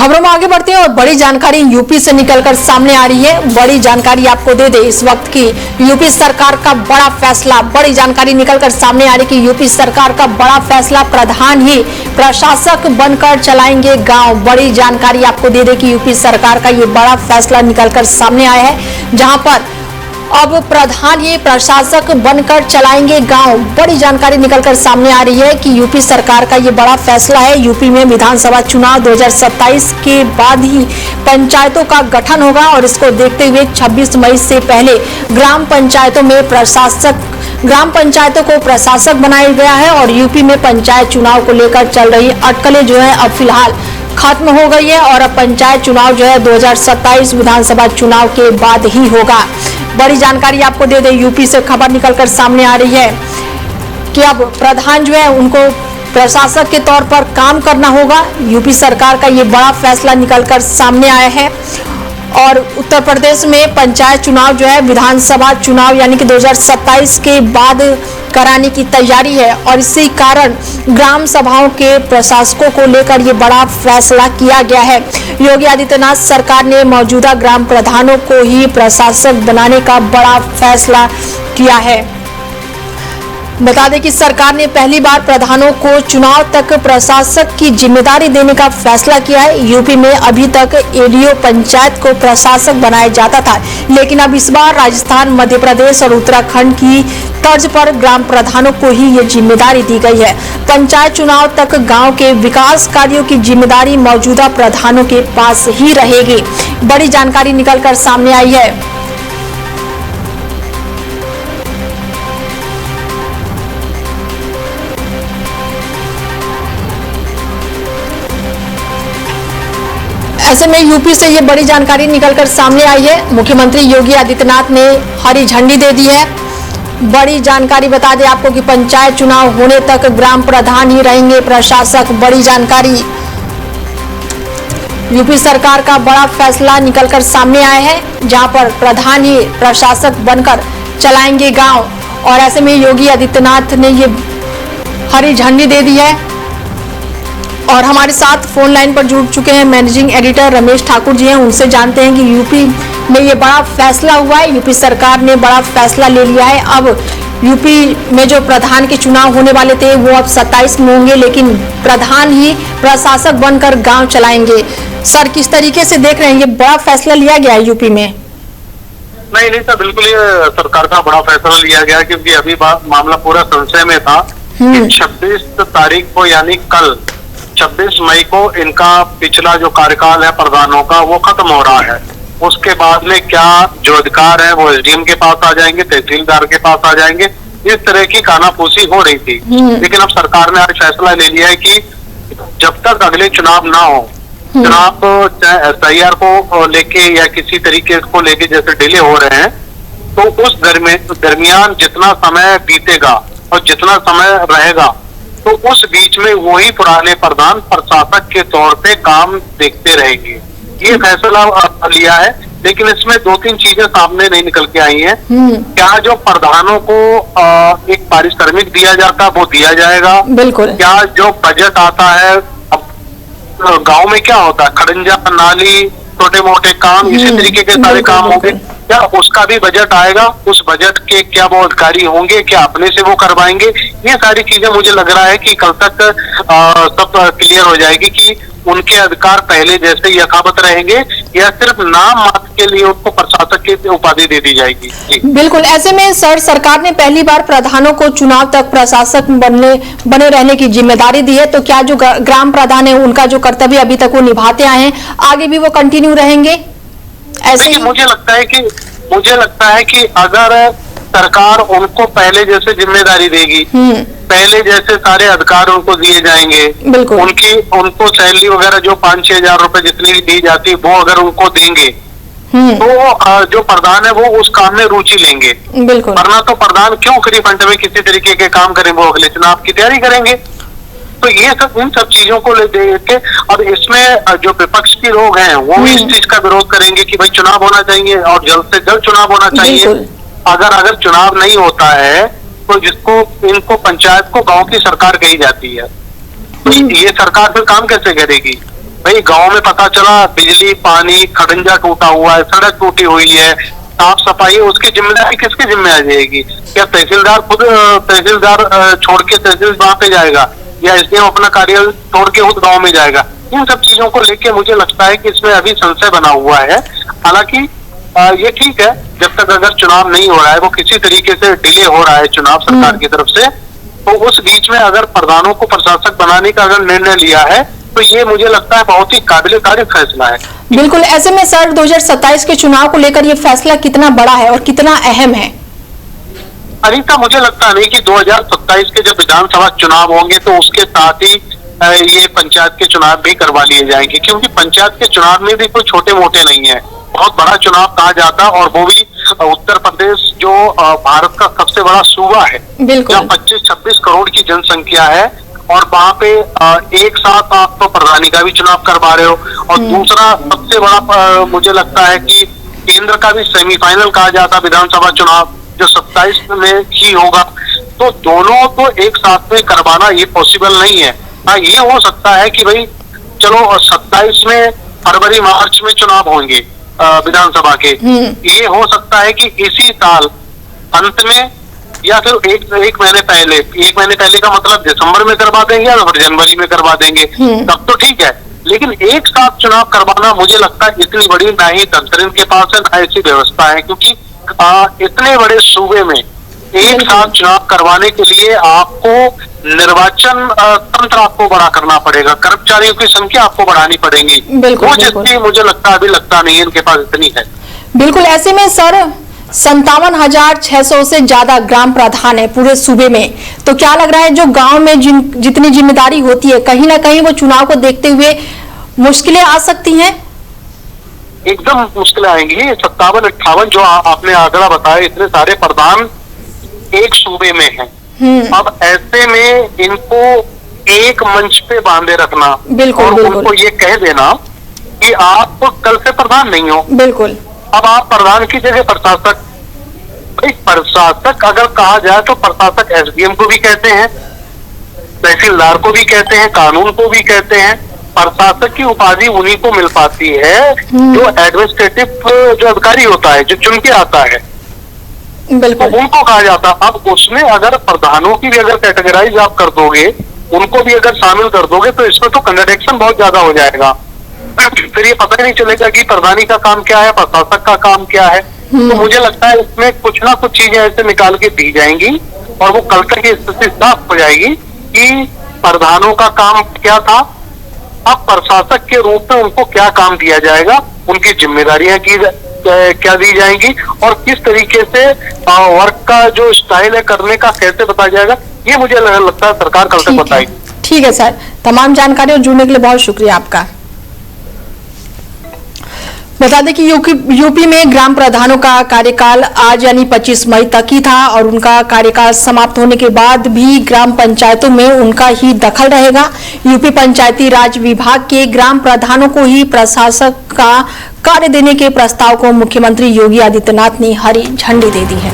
खबरों में आगे बढ़ते हैं और बड़ी जानकारी यूपी से निकलकर सामने आ रही है। बड़ी जानकारी आपको दे दे इस वक्त की यूपी सरकार का बड़ा फैसला। बड़ी जानकारी निकलकर सामने आ रही कि यूपी सरकार का बड़ा फैसला, प्रधान ही प्रशासक बनकर चलाएंगे गांव। बड़ी जानकारी आपको दे दे कि यूपी सरकार का ये बड़ा फैसला निकलकर सामने आया है, जहां पर अब प्रधान ये प्रशासक बनकर चलाएंगे गांव। बड़ी जानकारी निकलकर सामने आ रही है कि यूपी सरकार का ये बड़ा फैसला है। यूपी में विधानसभा चुनाव 2027 के बाद ही पंचायतों का गठन होगा और इसको देखते हुए 26 मई से पहले ग्राम पंचायतों को प्रशासक बनाया गया है और यूपी में पंचायत चुनाव को लेकर चल रही अटकलें जो है अब फिलहाल खत्म हो गई है और अब पंचायत चुनाव जो है 2027 विधानसभा चुनाव के बाद ही होगा। बड़ी जानकारी आपको दे दे, यूपी से खबर निकलकर सामने आ रही है कि अब प्रधान जो है उनको प्रशासक के तौर पर काम करना होगा। यूपी सरकार का ये बड़ा फैसला निकलकर सामने आया है और उत्तर प्रदेश में पंचायत चुनाव जो है विधानसभा चुनाव यानी कि 2027 के बाद कराने की तैयारी है और इसी कारण ग्राम सभाओं के प्रशासकों को लेकर ये बड़ा फैसला किया गया है। योगी आदित्यनाथ सरकार ने मौजूदा ग्राम प्रधानों को ही प्रशासक बनाने का बड़ा फैसला किया है। बता दें कि सरकार ने पहली बार प्रधानों को चुनाव तक प्रशासक की जिम्मेदारी देने का फैसला किया है। यूपी में अभी तक एडीओ पंचायत को प्रशासक बनाया जाता था, लेकिन अब इस बार राजस्थान, मध्य प्रदेश और उत्तराखंड की तर्ज पर ग्राम प्रधानों को ही ये जिम्मेदारी दी गई है। पंचायत चुनाव तक गांव के विकास कार्यों की जिम्मेदारी मौजूदा प्रधानों के पास ही रहेगी। बड़ी जानकारी निकलकर सामने आई है। ऐसे में यूपी से ये बड़ी जानकारी निकलकर सामने आई है। मुख्यमंत्री योगी आदित्यनाथ ने हरी झंडी दे दी है। बड़ी जानकारी बता दें आपको कि पंचायत चुनाव होने तक ग्राम प्रधान ही रहेंगे प्रशासक। बड़ी जानकारी, यूपी सरकार का बड़ा फैसला निकलकर सामने आया है, जहां पर प्रधान ही प्रशासक बनकर चलाएंगे गांव और ऐसे में योगी आदित्यनाथ ने ये हरी झंडी दे दी है। और हमारे साथ फोन लाइन पर जुड़ चुके हैं मैनेजिंग एडिटर रमेश ठाकुर जी हैं, उनसे जानते हैं कि यूपी में ये बड़ा फैसला हुआ है। यूपी सरकार ने बड़ा फैसला ले लिया है। अब यूपी में जो प्रधान के चुनाव होने वाले थे वो अब 27 में होंगे, लेकिन प्रधान ही प्रशासक बनकर गांव चलाएंगे। सर, किस तरीके से देख रहे हैं, ये बड़ा फैसला लिया गया है यूपी में? नहीं सर, बिल्कुल ये सरकार का बड़ा फैसला लिया गया, क्योंकि अभी मामला पूरा संशय में था कि 26 तारीख को यानी कल 26 मई को इनका पिछला जो कार्यकाल है प्रधानों का वो खत्म हो रहा है। उसके बाद में क्या जो अधिकार है वो एसडीएम के पास आ जाएंगे, तहसीलदार के पास आ जाएंगे। इस तरह की कानाफूसी हो रही थी, लेकिन अब सरकार ने आज फैसला ले लिया है कि जब तक अगले चुनाव ना हो, चुनाव चाहे एसआईआर को लेके या किसी तरीके को लेके जैसे डिले हो रहे हैं, तो उस दरमियान जितना समय बीतेगा और जितना समय रहेगा तो उस बीच में वही पुराने प्रधान प्रशासक के तौर पे काम देखते रहेंगे। ये फैसला लिया है, लेकिन इसमें 2-3 चीजें सामने नहीं निकल के आई हैं। क्या जो प्रधानों को एक पारिश्रमिक दिया जाता वो दिया जाएगा? बिल्कुल। क्या जो बजट आता है, अब गांव में क्या होता है, खड़ंजा, नाली, छोटे मोटे काम, इसी तरीके के सारे काम होंगे, क्या उसका भी बजट आएगा? उस बजट के क्या वो अधिकारी होंगे, क्या अपने से वो करवाएंगे? ये सारी चीजें मुझे लग रहा है कि कल तक सब क्लियर हो जाएगी कि उनके अधिकार पहले जैसे यथावत रहेंगे या सिर्फ नाम मात्र के लिए उनको प्रशासक की उपाधि दे दी जाएगी। बिल्कुल। ऐसे में सर, सरकार ने पहली बार प्रधानों को चुनाव तक प्रशासक बने रहने की जिम्मेदारी दी है, तो क्या जो ग्राम प्रधान है उनका जो कर्तव्य अभी तक वो निभाते आए हैं, आगे भी वो कंटिन्यू रहेंगे? ऐसे ही मुझे लगता है कि अगर सरकार उनको पहले जैसे जिम्मेदारी देगी, पहले जैसे सारे अधिकार उनको दिए जाएंगे, उनको सैलरी वगैरह जो 5-6 हजार रुपए जितनी दी जाती है वो अगर उनको देंगे, तो जो प्रधान है वो उस काम में रुचि लेंगे। वरना तो प्रधान क्यों फ्री फंड में किसी तरीके के काम करें, वो अगले चुनाव की तैयारी करेंगे। तो ये सब इन सब चीजों को देख के अब इसमें जो विपक्ष के लोग हैं वो भी इस चीज का विरोध करेंगे कि भाई चुनाव होना चाहिए और जल्द से जल्द चुनाव होना चाहिए। अगर चुनाव नहीं होता है तो इनको पंचायत को गांव की सरकार कही जाती है, तो ये सरकार फिर काम कैसे करेगी? भाई गांव में पता चला बिजली, पानी, खड़ंजा टूटा हुआ है, सड़क टूटी हुई है, साफ सफाई, उसकी जिम्मेदारी किसके जिम्मे आ जाएगी? क्या तहसीलदार खुद तहसीलदार छोड़ के तहसील वहां पे जाएगा, या एसडीएम अपना कार्यालय छोड़ के उस गांव में जाएगा? इन सब चीजों को लेके मुझे लगता है कि इसमें अभी संशय बना हुआ है। हालांकि ये ठीक है, जब तक अगर चुनाव नहीं हो रहा है, वो किसी तरीके से डिले हो रहा है चुनाव सरकार की तरफ से, तो उस बीच में अगर प्रधानों को प्रशासक बनाने का अगर निर्णय लिया है, तो ये मुझे लगता है बहुत ही काबिले तारीफ फैसला है। बिल्कुल। ऐसे में सर 2027 के चुनाव को लेकर ये फैसला कितना बड़ा है और कितना अहम है? अनीता, मुझे लगता नहीं कि 2027 के जब विधानसभा चुनाव होंगे तो उसके साथ ही ये पंचायत के चुनाव भी करवा लिए जाएंगे, क्योंकि पंचायत के चुनाव में भी कोई छोटे मोटे नहीं है, बहुत बड़ा चुनाव कहा जाता है, और वो भी उत्तर प्रदेश जो भारत का सबसे बड़ा सूबा है, जहाँ 25-26 करोड़ की जनसंख्या है, और वहाँ पे एक साथ आप तो प्रधानी का भी चुनाव करवा रहे हो, और दूसरा सबसे बड़ा मुझे लगता है कि केंद्र का भी सेमीफाइनल कहा जाता विधानसभा चुनाव जो 27 में ही होगा, तो दोनों तो एक साथ में करवाना ये पॉसिबल नहीं है। हाँ, ये हो सकता है कि भाई चलो 27 में फरवरी मार्च में चुनाव होंगे विधानसभा के, ये हो सकता है कि इसी साल अंत में या फिर एक महीने पहले, एक महीने पहले का मतलब दिसंबर में करवा देंगे या फिर जनवरी में करवा देंगे, तब तो ठीक है। लेकिन एक साथ चुनाव करवाना मुझे लगता है इतनी बड़ी ना ही तंत्र के पास है ना ऐसी व्यवस्था है, क्योंकि इतने बड़े सूबे में एक साथ चुनाव करवाने के लिए आपको निर्वाचन तंत्र आपको बड़ा करना पड़ेगा, कर्मचारियों की संख्या आपको बढ़ानी पड़ेगी, वो जितनी मुझे लगता है अभी लगता नहीं है इनके पास इतनी है। बिल्कुल। ऐसे में सर 57,600 से ज्यादा ग्राम प्रधान है पूरे सूबे में, तो क्या लग रहा है जो गांव में जितनी जिम्मेदारी होती है, कहीं ना कहीं वो चुनाव को देखते हुए मुश्किलें आ सकती हैं? एकदम मुश्किलें आएंगी। 57-58 जो आपने आंकड़ा बताया, इतने सारे प्रधान एक सूबे में हैं। अब ऐसे में इनको एक मंच पे बांधे रखना और उनको ये कह देना कि आप कल से प्रधान नहीं हो, बिल्कुल, अब आप प्रधान की जगह प्रशासक। भाई प्रशासक अगर कहा जाए तो प्रशासक एसडीएम को भी कहते हैं, तहसीलदार को भी कहते हैं, कानून को भी कहते हैं। प्रशासक की उपाधि उन्हीं को मिल पाती है जो एडमिनिस्ट्रेटिव जो अधिकारी होता है, जो चुन के आता है, तो उनको कहा जाता। अब उसमें अगर प्रधानों की भी अगर कैटेगराइज आप कर दोगे, उनको भी अगर शामिल कर दोगे, तो इसमें तो कंट्राडिक्शन बहुत ज्यादा हो जाएगा। फिर ये पता ही नहीं चलेगा कि प्रधानी का काम क्या है, प्रशासक का काम क्या है। तो मुझे लगता है इसमें कुछ ना कुछ चीजें ऐसे निकाल के दी जाएंगी और वो कल तक की स्थिति साफ हो जाएगी कि प्रधानों का काम क्या था, अब प्रशासक के रूप में उनको क्या काम दिया जाएगा, उनकी जिम्मेदारियां क्या दी जाएंगी और किस तरीके से वर्क का जो स्टाइल है करने का कैसे बताया जाएगा, ये मुझे लगता है सरकार कल तक बताएगी। ठीक है सर, तमाम जानकारी और जुड़ने के लिए बहुत शुक्रिया आपका। बता दें कि यूपी में ग्राम प्रधानों का कार्यकाल आज यानी 25 मई तक ही था और उनका कार्यकाल समाप्त होने के बाद भी ग्राम पंचायतों में उनका ही दखल रहेगा। यूपी पंचायती राज विभाग के ग्राम प्रधानों को ही प्रशासक का कार्य देने के प्रस्ताव को मुख्यमंत्री योगी आदित्यनाथ ने हरी झंडी दे दी है।